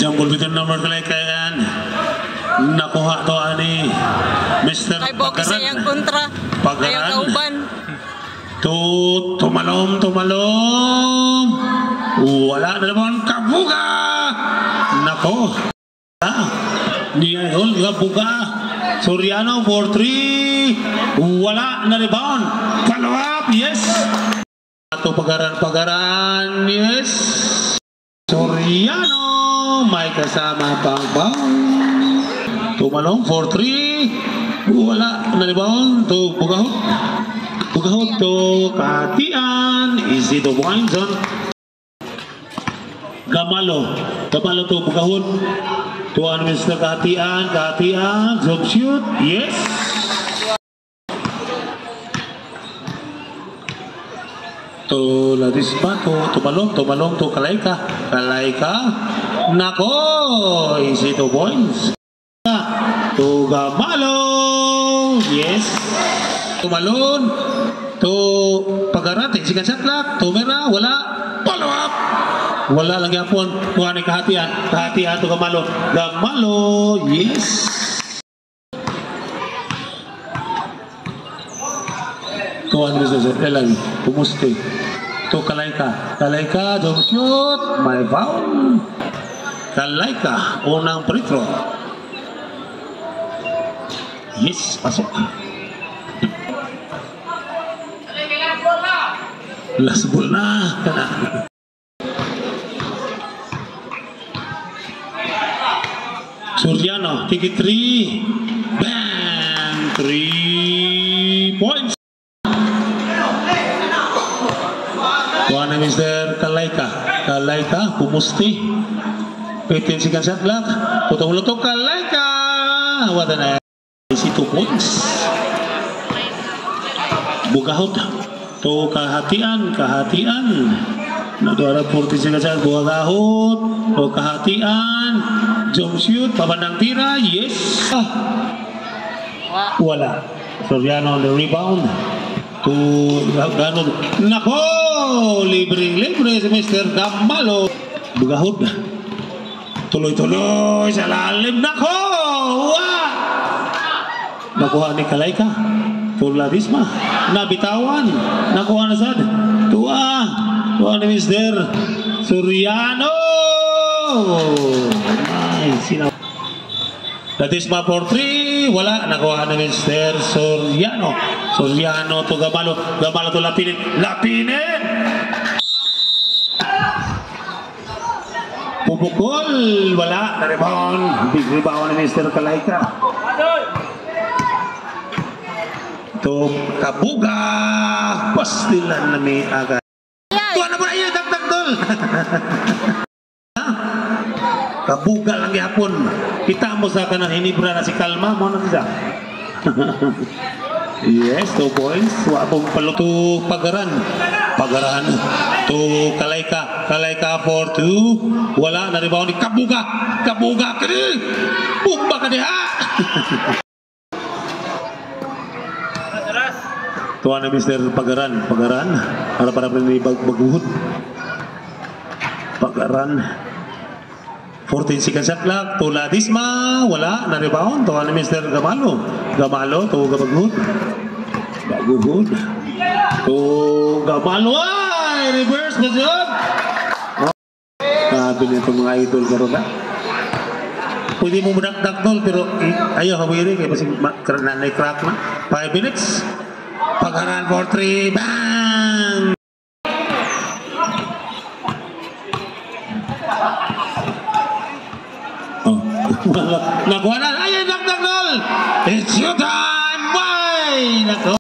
Jambol bitin number kalay-kayan. Nakuha to ani Mr. Ay bokis Pagaran. yang kontra. Ayaw kauban. Tumalom. Wala na naman kabuga. Nako. Ni Idol kabuga. Soriano 4-3. Wala na rebound. Follow up. Yes. Ato pagaran. Yes. Soriano may kasama pang. Tumalong 4-3. Wala na rebound. To Bugahot to Katian. Easy to Boinson. Gamalo to Bugahot. Tuan Mr. Katian. Jump shoot. Yes. To Ladisma. Tumalong to Kalaika. Nako. Easy to Boins. To Gamalo. Yes. Tumalon. To Pagaran. Sikan saklak. To Mera. Wala. Follow up. Wala lang yapon. Tuhan ni Kahatian to Gamalo. Yes. Tuhan ni Mr. Elan. Pumuste. To Kalaika. Jump shoot. May foul. Kalaika. Unang free throw. Yes. Pasok. Last ball na. Soriano, take it 3. Bang! 3 points. Tuan ni Mr. Kalaika, pumusti. 15 seconds shot clock. Puto Kalaika. What an 2 points. Bugahot. To Kahatian. Naduara 40 seconds shot. Bugahot. To Kahatian. Jump shoot. Pabandang tira. Yes. Wala. Soriano on the rebound. To Ganon. Nako! Libre si Mr. Gamalo. Bugahot. Tuloy sa lalim. Nako! Nakuha ni Kalaika. Ladisma. Nabitawan. Nakuha na sad. Tuwa ni Mr. Soriano. Nice. Ladisma 4-3. Wala. Nakuha ni Mr. Soriano. Soriano to Gamalo to Lapinin. Pupukol. Wala. Na-rebound. Big rebound ni Mr. Kalaika. To Kabuga. Pastilan na may agad. Tuwa na mo na yun. Dagdag tol. Kabuga lang yapon. Kita mo sa kanang hinibra na si Kalma. Mo na siya. Yes, 2 points. Wapong palo to Pagaran. To Kalaika 4-2. Wala na rebound ni Kabuga kini. Bumba ka diha. Tuan na Mr. Pagaran. Para ni Baguhod. Pagaran. 14 seconds shot clock. To Ladisma. Wala na rebound. Tuan na Mr. Gamalo to Baguhod. To Gamalo. Ay! Reverse na siya. Sabi nito mga idol karon na. Pwede mo madakdak tol pero ayaw habiri kaya masing na-crack na. 5 minutes. Pagaran 4-3. Bang! Nakuha na. Ay, dakdak tol! It's your time! Why? Nakuha.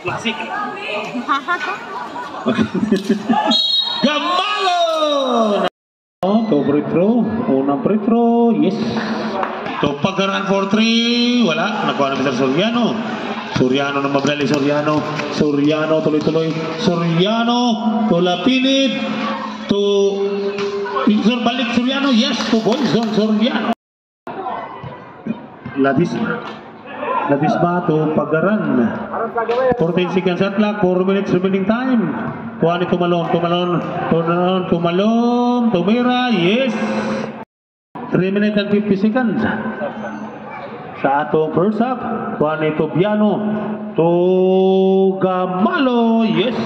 Klasik. Gamalo! To free throw. Unang free throw. Yes. To Pagaran 4-3. Wala. Nakuha na Mr. Soriano na mabrali. Soriano tuloy. Soriano. To Lapinid. To balik Soriano. Yes. To Boyzon Soriano. Ladisma. Ladisma to Pagaran. 14 seconds at clock, 4 minutes remaining time. Tuan ni Tumalon, Tumira, yes. 3 minutes and 50 seconds. Sa atong first half, Tuan ni Tobiano, Gamalo, yes.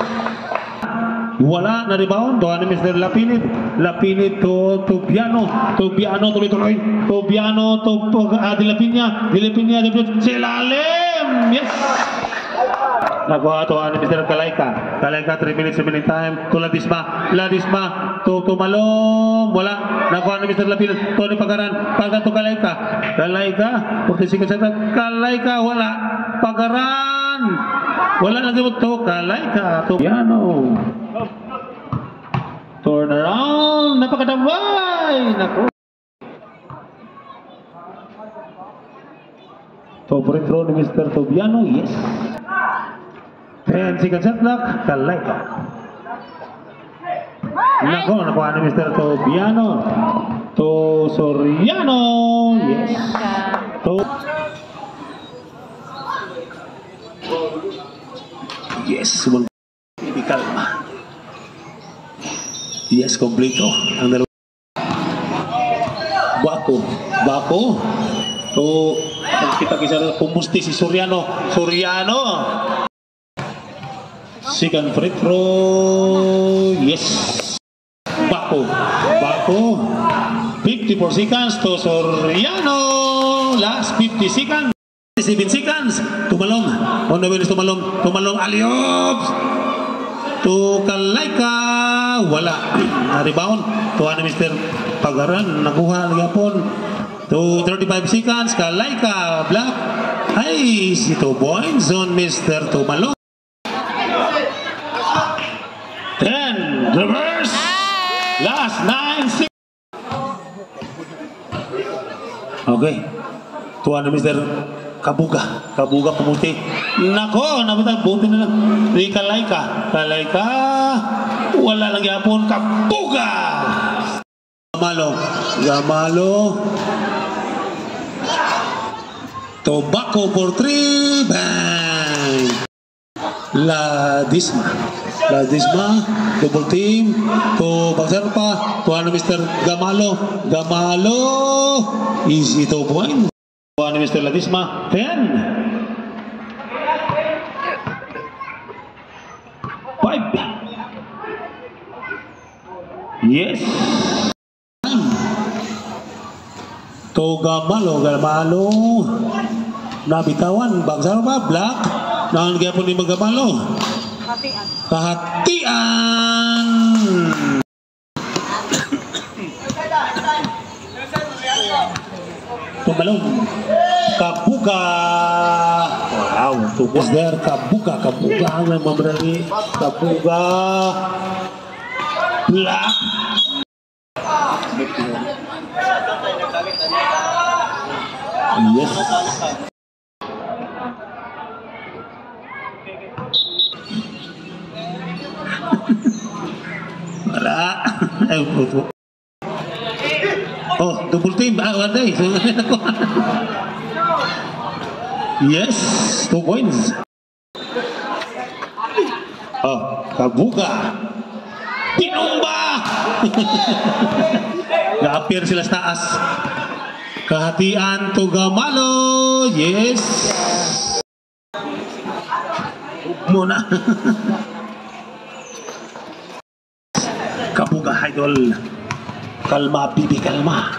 Wala na rebound, Tuan ni Mr. Lapinit to Tobiano, tuloy-tuloy, Tobiano to Dilapinya, Silalim, yes. Nakuha ito ni Mr. Kalayka, 3 minutes remaining time, to Ladisma, to Tumalong, wala, nakuha ni Mr. Lapinit, to ni Pagaran, to Kalayka, 40 seconds, Kalayka, wala, Pagaran, wala lagi mo to, Kalayka, Tobiano. Turn around, napakadamay, naku. So, free throw ni Mr. Tobiano, yes. 10 seconds at clock, Kalayka. Naku, nakuha ni Mr. Tobiano. To Soriano, yes. Yes, hindi kalma. Yes, kompleto. Ang dalawa. Bako. To, kita kisah pumusti si Soriano. Second free throw. Yes. Bako. 54 seconds to Soriano. Last 50 seconds. 7 seconds. Tumalong. On the way is Tumalong. Aliops. To Kalayka. Wala. Na-rebound. Tuhan ni Mr. Pagaran. Nakuha lagi pun. To 35 seconds. Kalayka. Black. Ay, si 2 points on Mr. Tumalong. 10. Reverse. Last 9 seconds. Okay. Tuhan ni Mr. Kabuga pumuti. Nako, nabitag buti na lang. Di Kalayka. Wala lang yapon. Kabuga. Gamalo. Tobacco for 3. Bang. Ladisma. Double team. To Bagsarpa. Tuhan ni Mr. Gamalo. Easy 2 points. Tuhan ni Mr. Ladisma. 10. 5. Yes. To Gamalo. Nabitawan. Bagsarpa. Black. Nangyay po ni Gamalo. Kahatian. Tumalong. Kabuga. Wow. Tubos there. Kabuga. Ang mamarali. Kabuga. Black. Yes. Wala. Oh, double team. Wala. Yes, 2 points. Oh, Kabuga. Pinumba. Ga-appear sila sa taas. Kahatian to Gamalo. Yes. Muna. Kabuga idol. Kalma bibi kalma.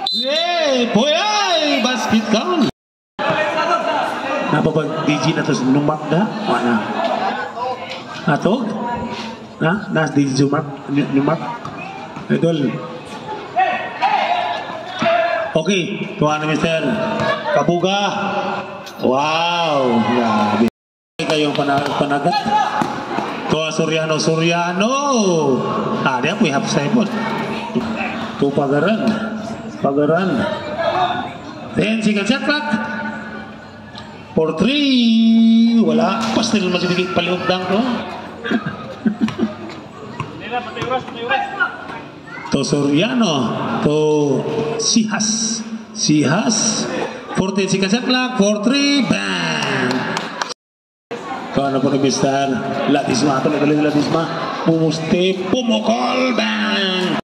Hey, boy ay basket count. Napapag DJ na to numak na? Wala. Atog? Ha? Nas DJ numak. Idol. Okay, tuwan na Mr. Kabuga. Wow. Grabe. Kayong panagat. Tuwa Soriano. Dia po half side po. To Pagaran. 10 seconds shot clock. For 3. Wala. Pastil masih dikit paliwag dang to. To Soriano. To Sihas. 14 seconds shot clock. 4-3. Bang! So ano po ni Mr. Ladisma? Ito nagaling Ladisma. Pumusti. Pumukol. Bang!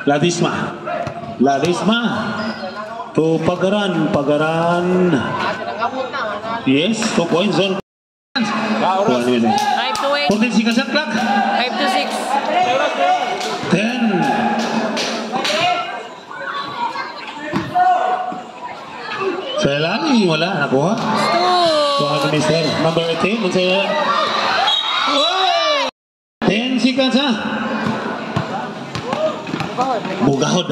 Ladisma. Ladisma. To Pagaran. Pagaran. Yes. 2 points. 5 to 8. 14 seconds shot clock. 5 to 6. 10. Sa lagi, wala. Nakuha. So, ako Mr. Number 18. Mansaya. 10 seconds ha. Bugahod.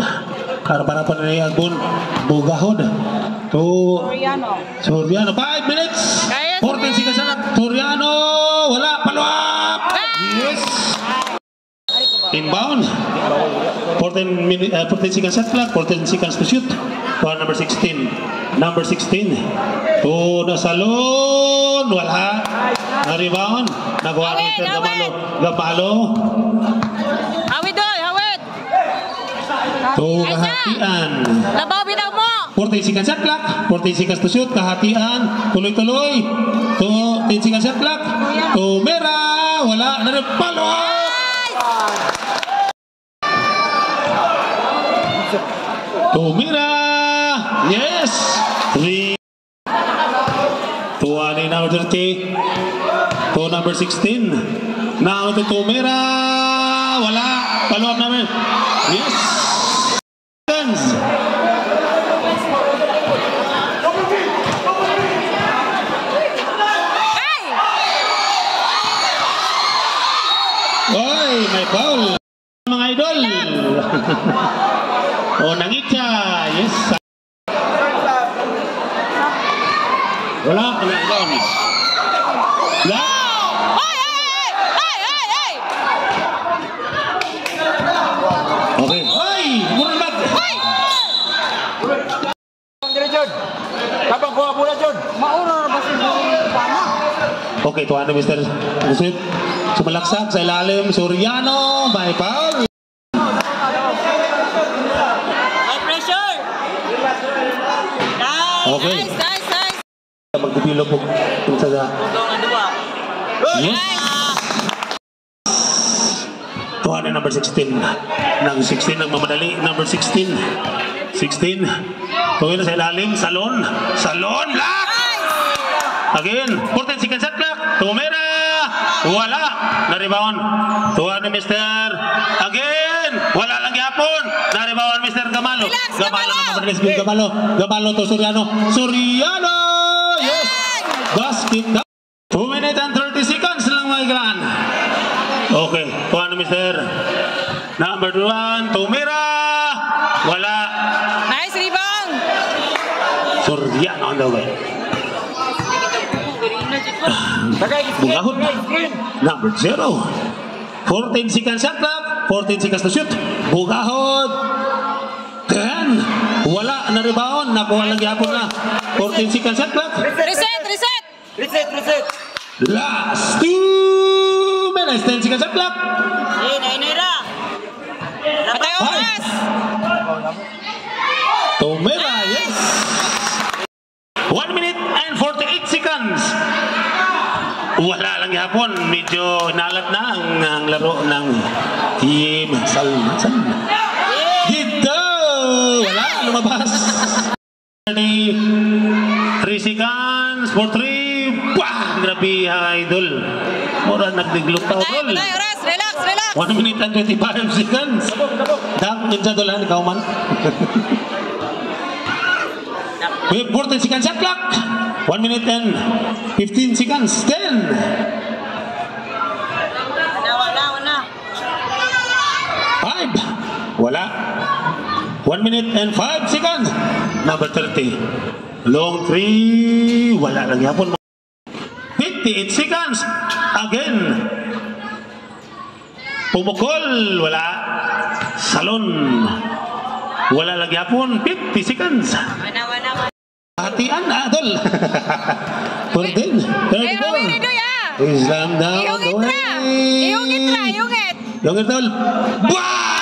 Harap-harapan na yung Agbon. Bugahod. To Soriano. 5 minutes. 14 seconds ha. Soriano. Wala. Follow up. Yes. Inbound. 14 seconds shot clock. 14 seconds to shoot. For number 16. Number 16. To Nasalon. Wala. Na-rebound. Nagawa ni Mr. Gamalo. Gamalo. Hawid doy, hawid. To Kahatian. Labaw bitaw mo. 14 seconds shot clock. 14 seconds to shoot. Kahatian. Tuloy-tuloy. To 10 seconds shot clock. To Mera. Wala. Na-follow. To Mera. Yes. 3. To number 30. To number 16. Now to Mera. Wala. Follow up namin. Yes. Oy, may foul. Mga idol. O, nangitya. Yes. Wala. Down. Wala. Okay. Oy! Murang bag! Kapag kuha muna, John. Maura ba si Okay, tuwa na Mr. Musip. Sumalaksak sa ilalim. Soriano. By foul. High pressure. Okay. Nice. Magpipilo po. Sa yes. Tuwa na number 16. Nang 16 ang mamadali. Number 16. 16. Tuwa na sa ilalim. Salon. Lock! Again. 14 seconds shot clock. Tumera. Wala. Na-rebound. Tuwa ni Mr. Again. Wala lang yapon. Na-rebound Mr. Gamalo. Gamalo to Soriano. Yes. Basket. 2 minutes and 30 seconds lang mga iklan. Okay. Tuwa ni Mr. Number 1. Tumera. Wala. Nice rebound. Soriano on the way. Bungahod. Number 0. 14 seconds shot clock. 14 seconds to shoot. Bungahod. 10. Wala na rebound. Nakuha lang yapon na. 14 seconds shot clock. Reset. Last 2 minutes. 10 seconds shot clock. Nainira. Patay oras. Tumera, yes. 1 minute and 48 seconds. Wala lang yapon. Medyo nalat na ang laro ng Team Salmasan. Dito! Wala, lumabas. 3 seconds for 3. Bah! Grabe, idol. Mura nagdiglok pa, idol. Patay oras. Relax. 1 minute and 25 seconds. Dam, yun sa dolan, ikaw man. We have 14 seconds shot clock. 1 minute and 15 seconds. 10. Wala. 5. Wala. 1 minute and 5 seconds. Number 30. Long 3. Wala lang yapon. 58 seconds. Again. Pumukol. Wala. Salon. Wala lang yapon. 50 seconds. Wana. Hatian na, Adol. 14. 34. Islam down. Iyong itra. Yung Adol. Wah!